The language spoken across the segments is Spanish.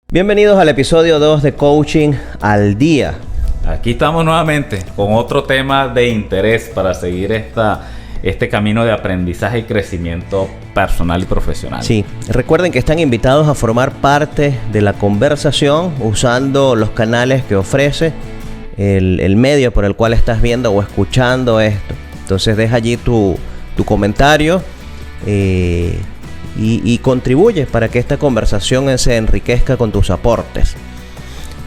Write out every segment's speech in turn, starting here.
Bienvenidos al episodio 2 de Coaching al Día. Aquí estamos nuevamente con otro tema de interés para seguir este camino de aprendizaje y crecimiento personal y profesional. Sí, recuerden que están invitados a formar parte de la conversación usando los canales que ofrece el medio por el cual estás viendo o escuchando esto. Entonces deja allí tu comentario y contribuye para que esta conversación se enriquezca con tus aportes.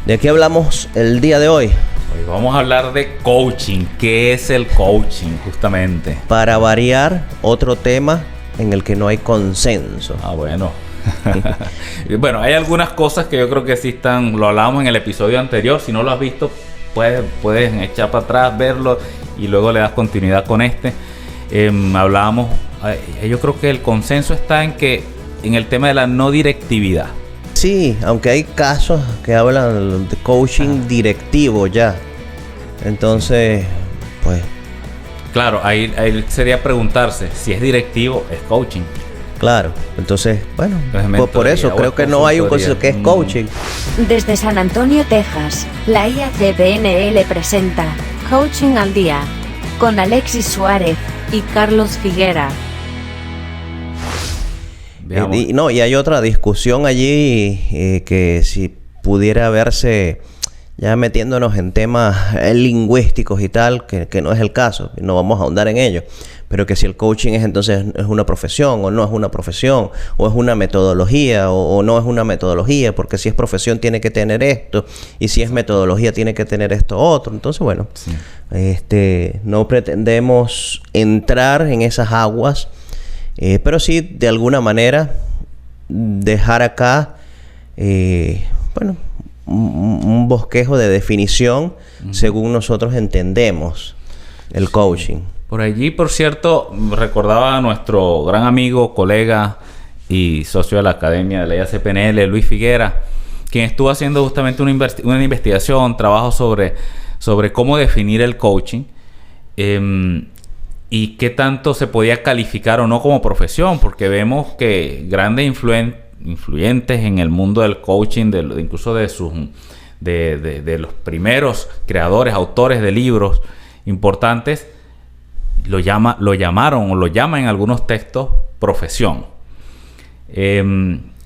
¿De qué hablamos el día de hoy? Hoy vamos a hablar de coaching. ¿Qué es el coaching justamente? Para variar, otro tema en el que no hay consenso. Bueno. Bueno, hay algunas cosas que yo creo que sí están, lo hablábamos en el episodio anterior. Si no lo has visto, puedes echar para atrás, verlo y luego le das continuidad con este. Hablábamos, yo creo que el consenso está en el tema de la no directividad. Sí, aunque hay casos que hablan de coaching directivo ya. Entonces, pues... Claro, ahí sería preguntarse si es directivo, es coaching. Claro, entonces, bueno, por eso creo que no hay un concepto que es coaching. Desde San Antonio, Texas, la IACPNL presenta Coaching al Día con Alexis Suárez y Carlos Figuera. Y hay otra discusión allí que si pudiera verse ya metiéndonos en temas lingüísticos y tal, que no es el caso, no vamos a ahondar en ello, pero que si el coaching es una profesión o no es una profesión, o es una metodología o no es una metodología, porque si es profesión tiene que tener esto, y si es metodología tiene que tener esto otro. Entonces, bueno, sí. No pretendemos entrar en esas aguas, pero sí, de alguna manera, dejar acá, un bosquejo de definición según nosotros entendemos el coaching. Por allí, por cierto, recordaba a nuestro gran amigo, colega y socio de la Academia de la IACPNL, Luis Figuera, quien estuvo haciendo justamente una investigación, trabajo sobre cómo definir el coaching. Y qué tanto se podía calificar o no como profesión, porque vemos que grandes influyentes en el mundo del coaching, incluso de los primeros creadores, autores de libros importantes, lo llamaron o lo llaman en algunos textos profesión.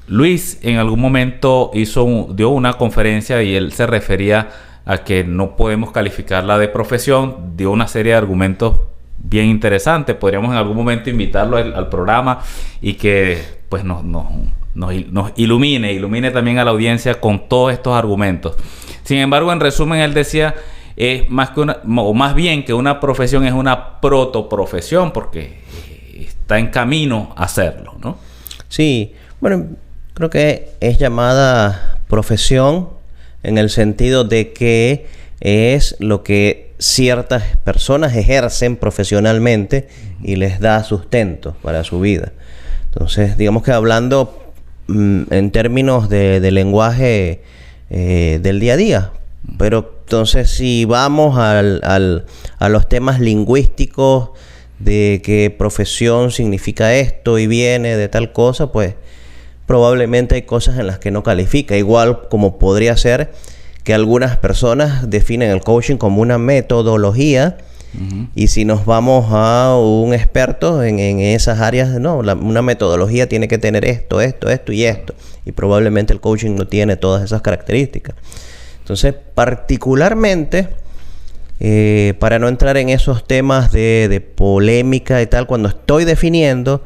Luis en algún momento dio una conferencia y él se refería a que no podemos calificarla de profesión, dio una serie de argumentos bien interesante. Podríamos en algún momento invitarlo al programa y que pues nos ilumine también a la audiencia con todos estos argumentos. Sin embargo, en resumen, él decía más bien que una profesión es una protoprofesión, porque está en camino a hacerlo, ¿no? Sí, bueno, creo que es llamada profesión en el sentido de que es lo que ciertas personas ejercen profesionalmente y les da sustento para su vida. Entonces, digamos que hablando en términos de lenguaje del día a día, pero entonces si vamos a los temas lingüísticos de que profesión significa esto y viene de tal cosa, pues probablemente hay cosas en las que no califica, igual como podría ser que algunas personas definen el coaching como una metodología. Y si nos vamos a un experto en esas áreas, no, una metodología tiene que tener esto y esto. Y probablemente el coaching no tiene todas esas características. Entonces, particularmente, para no entrar en esos temas de polémica y tal, cuando estoy definiendo,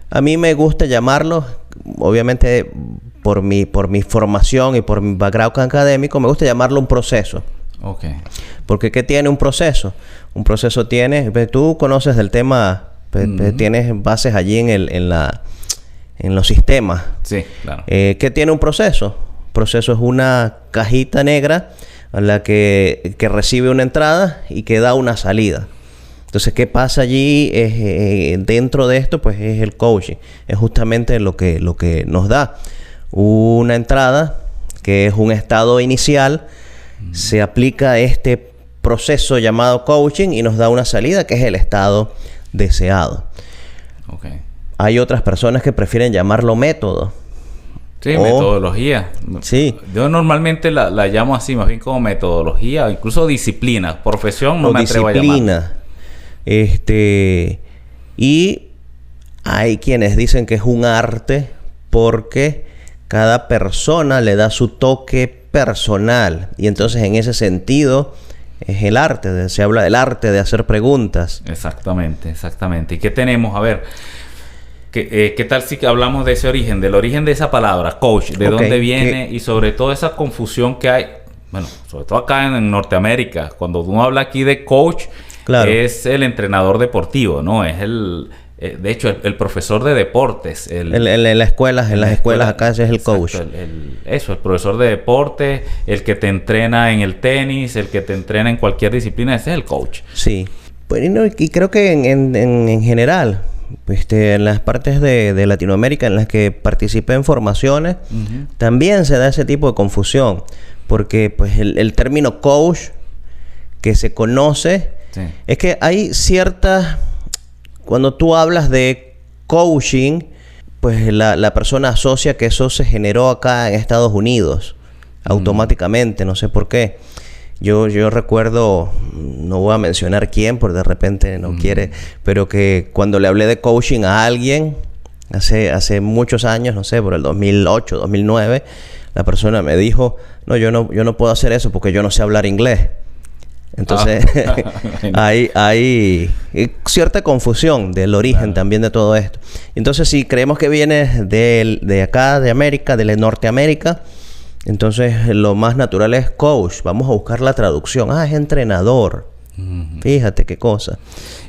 a mí me gusta llamarlo, obviamente por mi formación y por mi background académico, me gusta llamarlo un proceso. Okay. Porque ¿qué tiene un proceso? Un proceso tiene... Tú conoces del tema... Tienes bases allí en los sistemas. Sí, claro. ¿Qué tiene un proceso? Un proceso es una cajita negra a la que recibe una entrada y que da una salida. Entonces, ¿qué pasa allí? Dentro de esto, pues es el coaching. Es justamente lo que nos da una entrada, que es un estado inicial. Se aplica este proceso llamado coaching y nos da una salida, que es el estado deseado. Okay. Hay otras personas que prefieren llamarlo método. Sí, metodología. Sí. Yo normalmente la llamo así, más bien como metodología, incluso disciplina. Profesión no me atrevo a llamar. Y hay quienes dicen que es un arte porque cada persona le da su toque personal. Y entonces en ese sentido es el arte. Se habla del arte de hacer preguntas. Exactamente. ¿Y qué tenemos? A ver, ¿qué tal si hablamos de ese origen? Del origen de esa palabra, coach. ¿De dónde viene? Y sobre todo esa confusión que hay. Bueno, sobre todo acá en Norteamérica. Cuando uno habla aquí de coach, claro, es el entrenador deportivo, ¿no? Es de hecho, el profesor de deportes. En las escuelas acá ese es el coach. El profesor de deportes, el que te entrena en el tenis, el que te entrena en cualquier disciplina, ese es el coach. Sí. Bueno, y creo que en general, en las partes de Latinoamérica en las que participé en formaciones, también se da ese tipo de confusión. Porque pues el término coach que se conoce, es que hay ciertas... Cuando tú hablas de coaching, pues la persona asocia que eso se generó acá en Estados Unidos automáticamente, no sé por qué. Yo recuerdo, no voy a mencionar quién, porque de repente no quiere, pero que cuando le hablé de coaching a alguien, hace muchos años, no sé, por el 2008, 2009, la persona me dijo, no, yo no puedo hacer eso porque yo no sé hablar inglés. Entonces, hay cierta confusión del origen también de todo esto. Entonces, si creemos que viene de acá, de América, de Norteamérica, entonces lo más natural es coach. Vamos a buscar la traducción. Es entrenador. Fíjate qué cosa.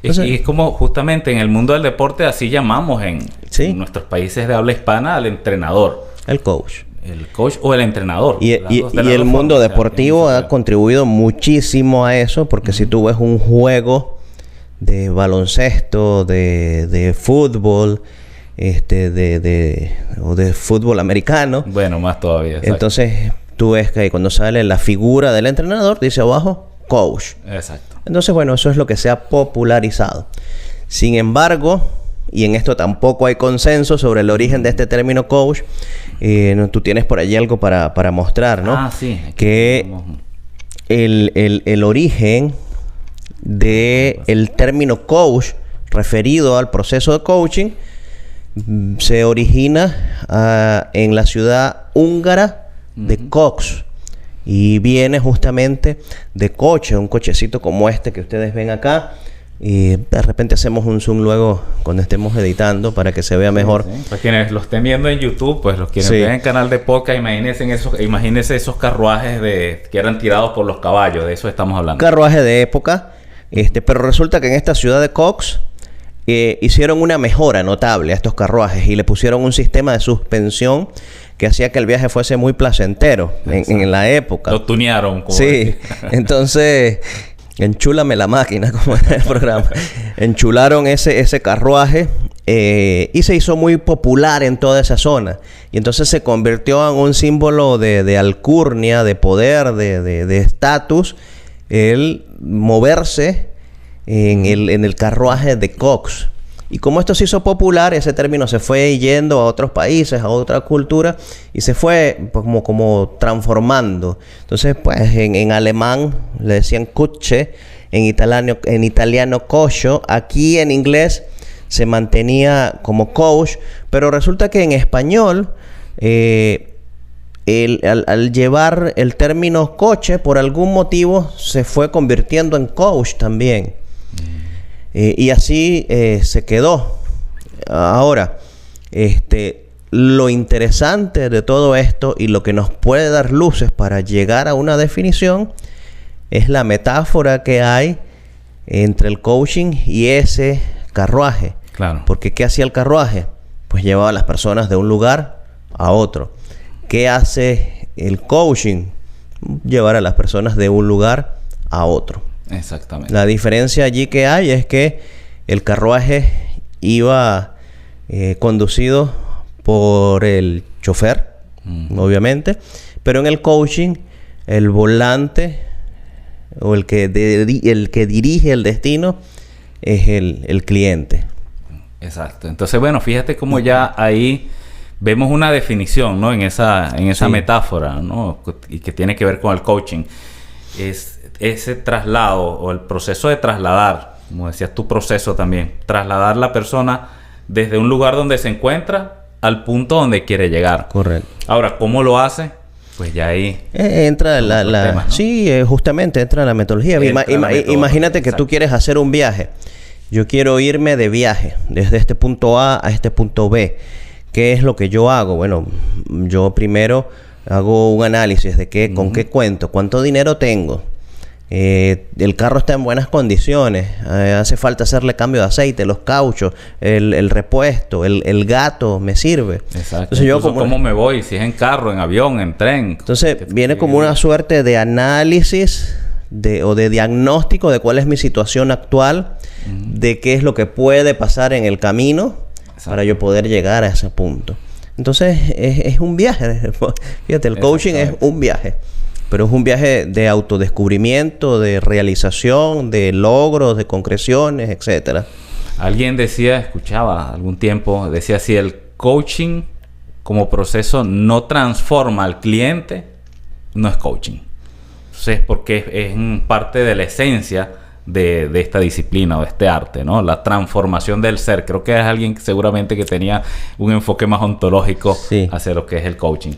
Entonces, y es como justamente en el mundo del deporte así llamamos en nuestros países de habla hispana al entrenador. El coach. El coach o el entrenador. Y el mundo deportivo ha contribuido muchísimo a eso, porque si tú ves un juego de baloncesto, de fútbol, o de fútbol americano. Bueno, más todavía. Exacto. Entonces tú ves que cuando sale la figura del entrenador, dice abajo, coach. Exacto. Entonces, bueno, eso es lo que se ha popularizado. Sin embargo... Y en esto tampoco hay consenso sobre el origen de este término coach. Tú tienes por allí algo para mostrar, ¿no? Sí. Que el origen del término coach referido al proceso de coaching se origina en la ciudad húngara de Kos. Y viene justamente de coche, un cochecito como este que ustedes ven acá. Y de repente hacemos un zoom luego cuando estemos editando para que se vea mejor. Sí. Pues quienes lo estén viendo en YouTube, pues los quienes ven en el canal de podcast, imagínense esos carruajes que eran tirados por los caballos. De eso estamos hablando. Carruaje de época. Pero resulta que en esta ciudad de Kos hicieron una mejora notable a estos carruajes y le pusieron un sistema de suspensión que hacía que el viaje fuese muy placentero en la época. Lo tunearon. Sí. Entonces... Enchúlame la máquina, como en el programa. Enchularon ese carruaje y se hizo muy popular en toda esa zona. Y entonces se convirtió en un símbolo de alcurnia, de poder, de estatus, el moverse en el carruaje de Kos. Y como esto se hizo popular, ese término se fue yendo a otros países, a otra cultura, y se fue pues, como transformando. Entonces, pues en alemán le decían Kutsche, en italiano Kosho. Aquí en inglés se mantenía como coach, pero resulta que en español, al llevar el término coche, por algún motivo se fue convirtiendo en coach también. Y así se quedó. Ahora, lo interesante de todo esto y lo que nos puede dar luces para llegar a una definición es la metáfora que hay entre el coaching y ese carruaje. Claro. Porque ¿qué hacía el carruaje? Pues llevaba a las personas de un lugar a otro. ¿Qué hace el coaching? Llevar a las personas de un lugar a otro. Exactamente. La diferencia allí que hay es que el carruaje iba conducido por el chofer, obviamente, pero en el coaching el volante o el que dirige el destino es el cliente. Exacto. Entonces, bueno, fíjate cómo ya ahí vemos una definición, ¿no? En esa Sí. metáfora, ¿no? Y que tiene que ver con el coaching. Es ese traslado o el proceso de trasladar, como decías tu proceso también, trasladar la persona desde un lugar donde se encuentra al punto donde quiere llegar. Correcto. Ahora, ¿cómo lo hace? Pues ya ahí... Entra son otros temas, ¿no? Sí, justamente entra la metodología. Entra la metodología, Imagínate que tú exacto. quieres hacer un viaje. Yo quiero irme de viaje desde este punto A a este punto B. ¿Qué es lo que yo hago? Bueno, yo primero hago un análisis de qué, con qué cuento, cuánto dinero tengo. El carro está en buenas condiciones. Hace falta hacerle cambio de aceite, los cauchos, el repuesto, el gato me sirve. Exacto. Entonces yo Incluso ¿cómo me voy? Si es en carro, en avión, en tren. Entonces viene como una suerte de análisis o de diagnóstico de cuál es mi situación actual, de qué es lo que puede pasar en el camino para yo poder llegar a ese punto. Entonces es un viaje. Fíjate, el coaching es un viaje. Pero es un viaje de autodescubrimiento, de realización, de logros, de concreciones, etcétera. Alguien decía, escuchaba algún tiempo, decía si el coaching como proceso no transforma al cliente, no es coaching. Entonces, porque es parte de la esencia de esta disciplina o de este arte, ¿no? La transformación del ser. Creo que es alguien seguramente que tenía un enfoque más ontológico hacia lo que es el coaching.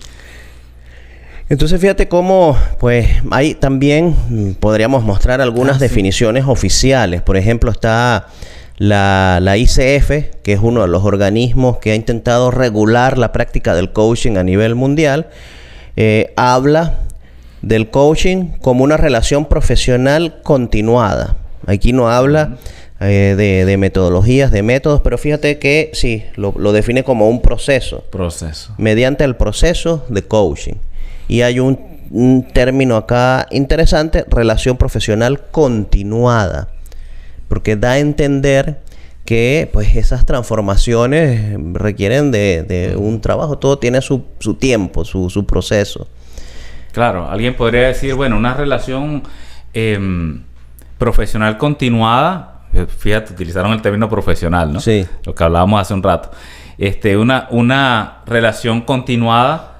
Entonces fíjate cómo, pues, ahí también podríamos mostrar algunas definiciones oficiales. Por ejemplo, está la ICF, que es uno de los organismos que ha intentado regular la práctica del coaching a nivel mundial. Habla del coaching como una relación profesional continuada. Aquí no habla de metodologías, de métodos, pero fíjate que sí, lo define como un proceso. Mediante el proceso de coaching. Y hay un término acá interesante, relación profesional continuada. Porque da a entender que pues esas transformaciones requieren de un trabajo. Todo tiene su tiempo, su proceso. Claro, alguien podría decir, bueno, una relación profesional continuada. Fíjate, utilizaron el término profesional, ¿no? Sí. Lo que hablábamos hace un rato. Una relación continuada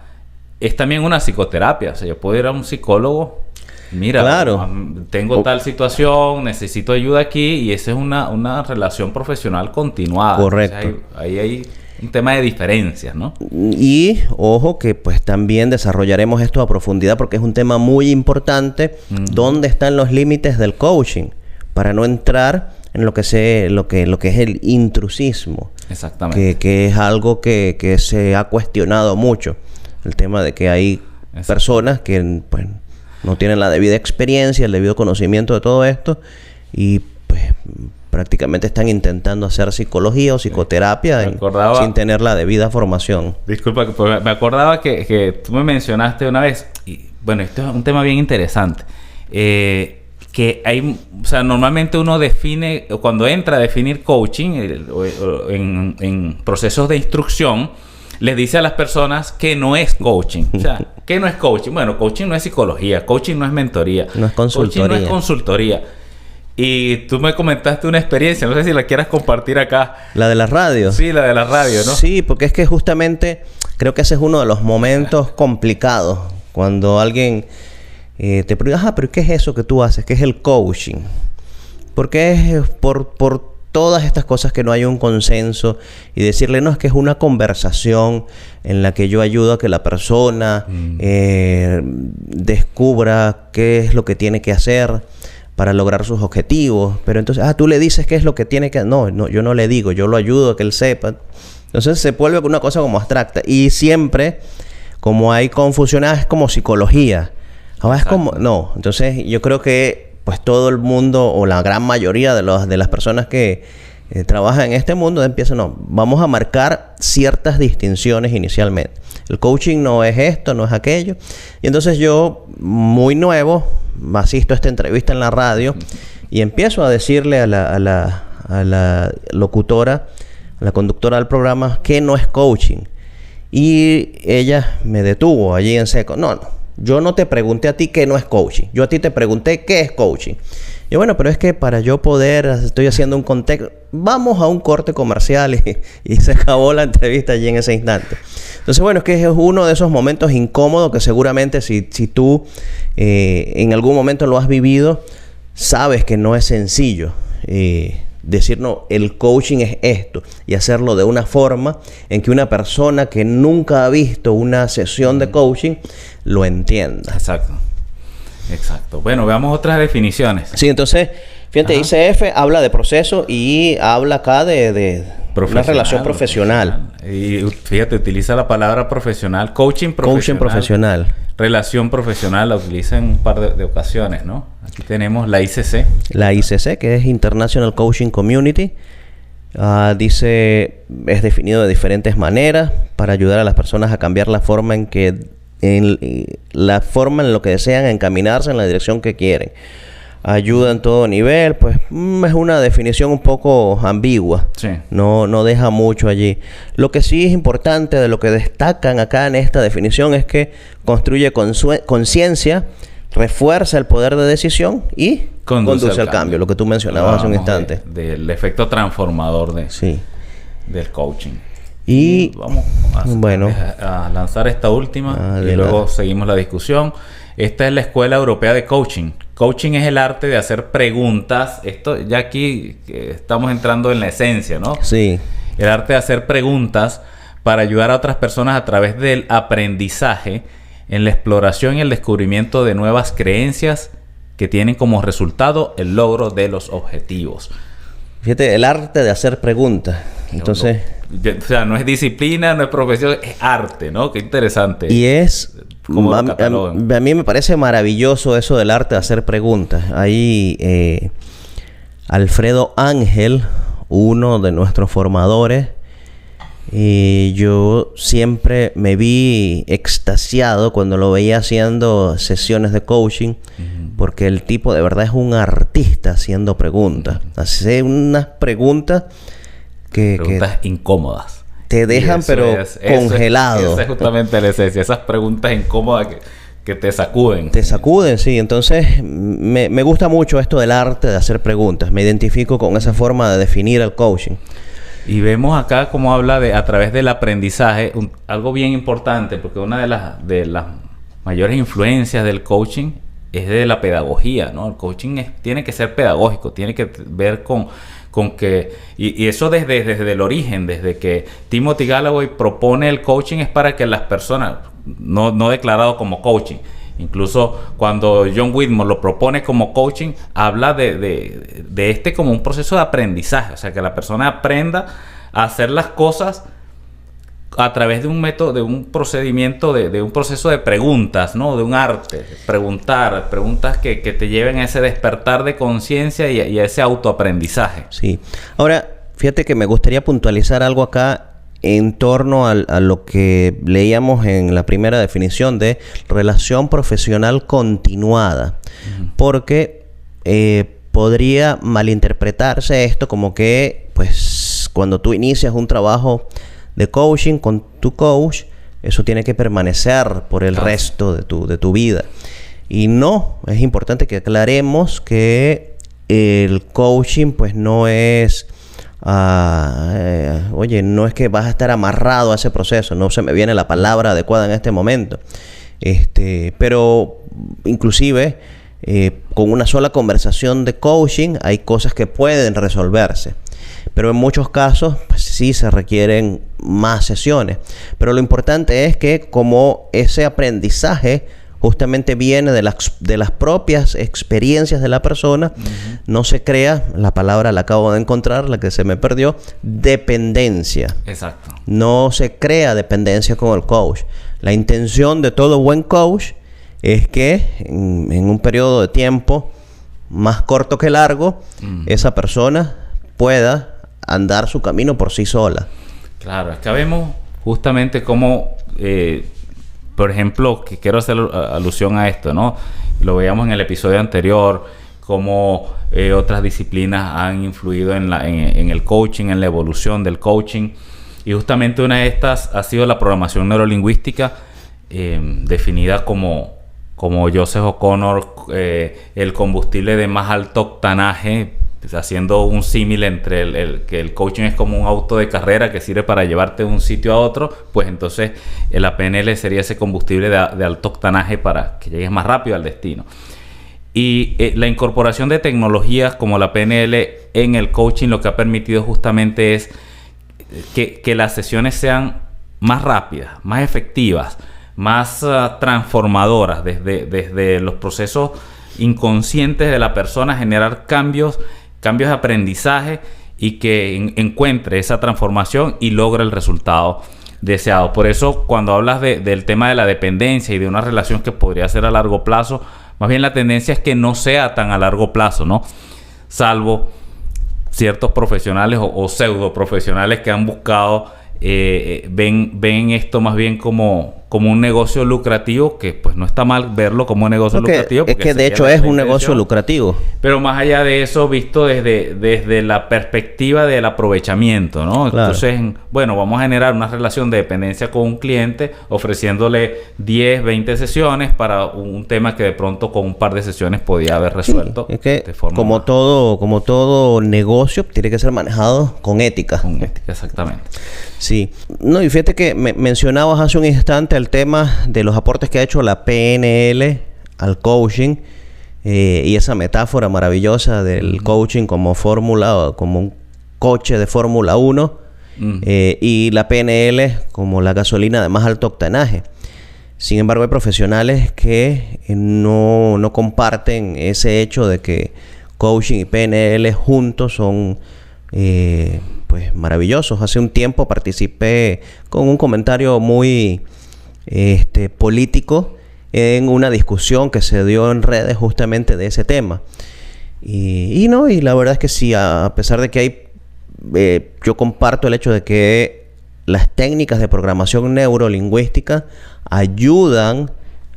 es también una psicoterapia. O sea, yo puedo ir a un psicólogo. Mira, claro, tengo tal situación, necesito ayuda aquí. Y esa es una relación profesional continuada. Correcto. Entonces, ahí hay un tema de diferencias, ¿no? Y ojo que pues también desarrollaremos esto a profundidad porque es un tema muy importante. ¿Dónde están los límites del coaching? Para no entrar en lo que es el intrusismo. Exactamente. Que es algo que se ha cuestionado mucho. El tema de que hay personas que pues, no tienen la debida experiencia, el debido conocimiento de todo esto y pues prácticamente están intentando hacer psicología o psicoterapia sin tener la debida formación. Disculpa, pues me acordaba que tú me mencionaste una vez, y bueno, esto es un tema bien interesante, que hay, o sea, normalmente uno define, cuando entra a definir coaching en procesos de instrucción, les dice a las personas que no es coaching. O sea, ¿qué no es coaching? Bueno, coaching no es psicología, coaching no es mentoría, no es consultoría. Coaching no es consultoría. Y tú me comentaste una experiencia, no sé si la quieras compartir acá. ¿La de la radio? Sí, la de la radio, ¿no? Sí, porque es que justamente creo que ese es uno de los momentos complicados. Cuando alguien te pregunta, pero ¿qué es eso que tú haces? ¿Qué es el coaching? Porque es por todas estas cosas que no hay un consenso y decirle, no, es que es una conversación en la que yo ayudo a que la persona descubra qué es lo que tiene que hacer para lograr sus objetivos. Pero entonces, tú le dices qué es lo que tiene que... No, yo no le digo, yo lo ayudo a que él sepa. Entonces se vuelve una cosa como abstracta. Y siempre, como hay confusión, es como psicología. Ahora es como... No, entonces yo creo que pues todo el mundo o la gran mayoría de las personas que trabajan en este mundo empiezan, vamos a marcar ciertas distinciones inicialmente. El coaching no es esto, no es aquello. Y entonces yo, muy nuevo, asisto a esta entrevista en la radio y empiezo a decirle a la locutora, a la conductora del programa, que no es coaching. Y ella me detuvo allí en seco. No. Yo no te pregunté a ti qué no es coaching. Yo a ti te pregunté qué es coaching. Y bueno, pero es que para yo poder, estoy haciendo un contexto, vamos a un corte comercial y se acabó la entrevista allí en ese instante. Entonces, bueno, es que es uno de esos momentos incómodos que seguramente si tú en algún momento lo has vivido, sabes que no es sencillo decir, no, el coaching es esto, y hacerlo de una forma en que una persona que nunca ha visto una sesión de coaching lo entienda. Exacto. Bueno, veamos otras definiciones. Sí, entonces, fíjate, ICF habla de proceso y habla acá de una relación profesional. Y fíjate, utiliza la palabra profesional, coaching profesional. Relación profesional, la utiliza en un par de ocasiones, ¿no? Aquí tenemos la ICC. La ICC, que es International Coaching Community. Dice, es definido de diferentes maneras para ayudar a las personas a cambiar la forma en lo que desean encaminarse en la dirección que quieren. Ayuda en todo nivel, pues es una definición un poco ambigua. Sí. No deja mucho allí. Lo que sí es importante de lo que destacan acá en esta definición es que construye conciencia, refuerza el poder de decisión y conduce al cambio. Lo que tú mencionabas hace un instante. Del efecto transformador del coaching. Y vamos a lanzar esta última y luego seguimos la discusión. Esta es la Escuela Europea de Coaching. Coaching es el arte de hacer preguntas. Esto ya aquí estamos entrando en la esencia, ¿no? Sí. El arte de hacer preguntas para ayudar a otras personas a través del aprendizaje en la exploración y el descubrimiento de nuevas creencias que tienen como resultado el logro de los objetivos. Fíjate, el arte de hacer preguntas. Entonces... O sea, no es disciplina, no es profesión, es arte, ¿no? Qué interesante. Y es... a mí me parece maravilloso eso del arte de hacer preguntas. Ahí Alfredo Ángel, uno de nuestros formadores, yo siempre me vi extasiado cuando lo veía haciendo sesiones de coaching, porque el tipo de verdad es un artista haciendo preguntas. Hace unas preguntas preguntas incómodas. Te dejan congelado. Esa es justamente la esencia. Esas preguntas incómodas que te sacuden. Te sacuden, sí. Entonces, me gusta mucho esto del arte de hacer preguntas. Me identifico con esa forma de definir el coaching. Y vemos acá cómo habla a través del aprendizaje, algo bien importante, porque una de las mayores influencias del coaching es de la pedagogía, ¿no? El coaching tiene que ser pedagógico, tiene que ver con que... Y eso desde el origen, desde que Timothy Galloway propone el coaching, es para que las personas, no declarado como coaching, incluso cuando John Whitmore lo propone como coaching, habla de como un proceso de aprendizaje, o sea, que la persona aprenda a hacer las cosas a través de un método, de un procedimiento, de un proceso de preguntas, ¿no? De un arte, preguntas que te lleven a ese despertar de conciencia y a ese autoaprendizaje. Sí. Ahora, fíjate que me gustaría puntualizar algo acá en torno a lo que leíamos en la primera definición de relación profesional continuada. Porque podría malinterpretarse esto como que, pues, cuando tú inicias un trabajo de coaching con tu coach, eso tiene que permanecer por el resto de tu vida. Y no, es importante que aclaremos que el coaching pues no es no es que vas a estar amarrado a ese proceso. No se me viene la palabra adecuada en este momento. Pero inclusive con una sola conversación de coaching hay cosas que pueden resolverse. Pero en muchos casos pues, sí se requieren más sesiones. Pero lo importante es que como ese aprendizaje justamente viene de las propias experiencias de la persona, no se crea, la palabra la acabo de encontrar, la que se me perdió, dependencia. Exacto. No se crea dependencia con el coach. La intención de todo buen coach es que en un periodo de tiempo más corto que largo, esa persona pueda andar su camino por sí sola. Claro, acá vemos justamente cómo, por ejemplo, que quiero hacer alusión a esto, ¿no? Lo veíamos en el episodio anterior, cómo otras disciplinas han influido en el coaching, en la evolución del coaching. Y justamente una de estas ha sido la programación neurolingüística, definida como como Joseph O'Connor, el combustible de más alto octanaje, pues, haciendo un símil entre que el coaching es como un auto de carrera que sirve para llevarte de un sitio a otro, pues entonces la PNL sería ese combustible de alto octanaje para que llegues más rápido al destino. Y la incorporación de tecnologías como la PNL en el coaching lo que ha permitido justamente es que las sesiones sean más rápidas, más efectivas, más transformadoras desde los procesos inconscientes de la persona, generar cambios de aprendizaje y que encuentre esa transformación y logre el resultado deseado. Por eso, cuando hablas del tema de la dependencia y de una relación que podría ser a largo plazo, más bien la tendencia es que no sea tan a largo plazo, ¿no? Salvo ciertos profesionales o pseudo profesionales que han buscado, ven esto más bien como un negocio lucrativo, que pues no está mal verlo como un negocio lucrativo. Es que de hecho es un negocio lucrativo. Pero más allá de eso, visto desde la perspectiva del aprovechamiento, ¿no? Claro. Entonces, bueno, vamos a generar una relación de dependencia con un cliente, ofreciéndole 10, 20 sesiones para un tema que de pronto con un par de sesiones podía haber resuelto. Sí, es que de forma como todo negocio tiene que ser manejado con ética. con ética, exactamente. Sí. No, y fíjate que mencionabas hace un instante el tema de los aportes que ha hecho la PNL al coaching, y esa metáfora maravillosa del coaching como fórmula o como un coche de Fórmula 1, y la PNL como la gasolina de más alto octanaje. Sin embargo, hay profesionales que no comparten ese hecho de que coaching y PNL juntos son pues maravillosos. Hace un tiempo participé con un comentario muy político en una discusión que se dio en redes justamente de ese tema. Y la verdad es que sí, a pesar de que hay, yo comparto el hecho de que las técnicas de programación neurolingüística ayudan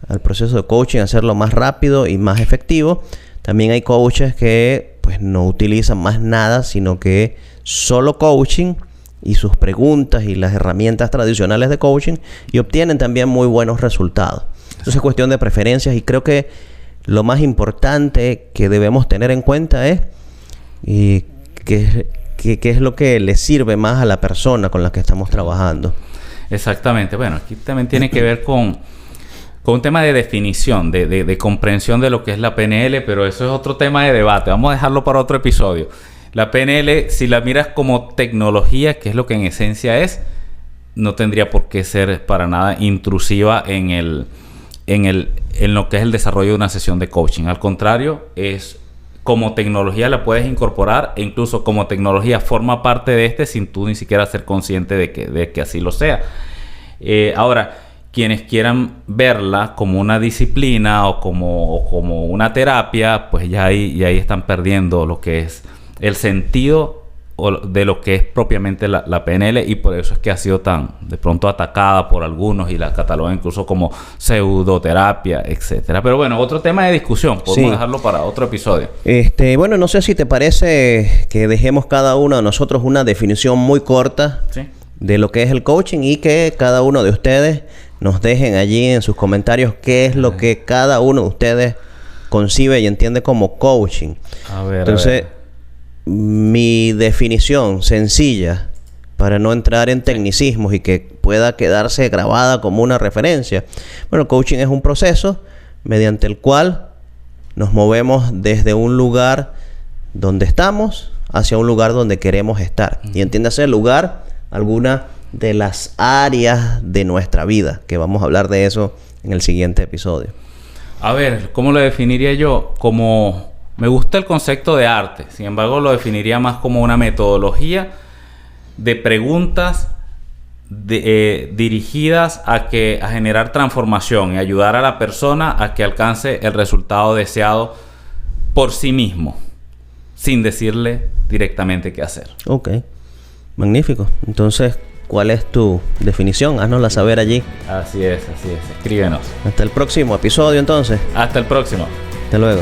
al proceso de coaching a hacerlo más rápido y más efectivo. También hay coaches que pues no utilizan más nada, sino que solo coaching y sus preguntas y las herramientas tradicionales de coaching, y obtienen también muy buenos resultados. Entonces es cuestión de preferencias, y creo que lo más importante que debemos tener en cuenta es qué es lo que le sirve más a la persona con la que estamos trabajando. Exactamente. Bueno, aquí también tiene que ver con un tema de definición, de comprensión de lo que es la PNL, pero eso es otro tema de debate. Vamos a dejarlo para otro episodio. La PNL, si la miras como tecnología, que es lo que en esencia es, no tendría por qué ser para nada intrusiva en lo que es el desarrollo de una sesión de coaching. Al contrario, es como tecnología la puedes incorporar, e incluso como tecnología forma parte de sin tú ni siquiera ser consciente de que así lo sea. Ahora, quienes quieran verla como una disciplina o como una terapia, pues ya ahí están perdiendo lo que es el sentido de lo que es propiamente la PNL, y por eso es que ha sido tan de pronto atacada por algunos y la catalogan incluso como pseudoterapia, etcétera. Pero bueno, otro tema de discusión, podemos dejarlo para otro episodio. Bueno, no sé si te parece que dejemos cada uno de nosotros una definición muy corta de lo que es el coaching, y que cada uno de ustedes nos dejen allí en sus comentarios qué es lo que cada uno de ustedes concibe y entiende como coaching. Entonces, mi definición sencilla, para no entrar en tecnicismos y que pueda quedarse grabada como una referencia. Bueno, el coaching es un proceso mediante el cual nos movemos desde un lugar donde estamos hacia un lugar donde queremos estar. Y entiéndase el lugar, alguna de las áreas de nuestra vida, que vamos a hablar de eso en el siguiente episodio. A ver, ¿cómo lo definiría yo? Me gusta el concepto de arte, sin embargo lo definiría más como una metodología de preguntas dirigidas a generar transformación y ayudar a la persona a que alcance el resultado deseado por sí mismo, sin decirle directamente qué hacer. Ok, magnífico. Entonces, ¿cuál es tu definición? Haznosla saber allí. Así es, escríbenos. Hasta el próximo episodio entonces. Hasta el próximo. Hasta luego.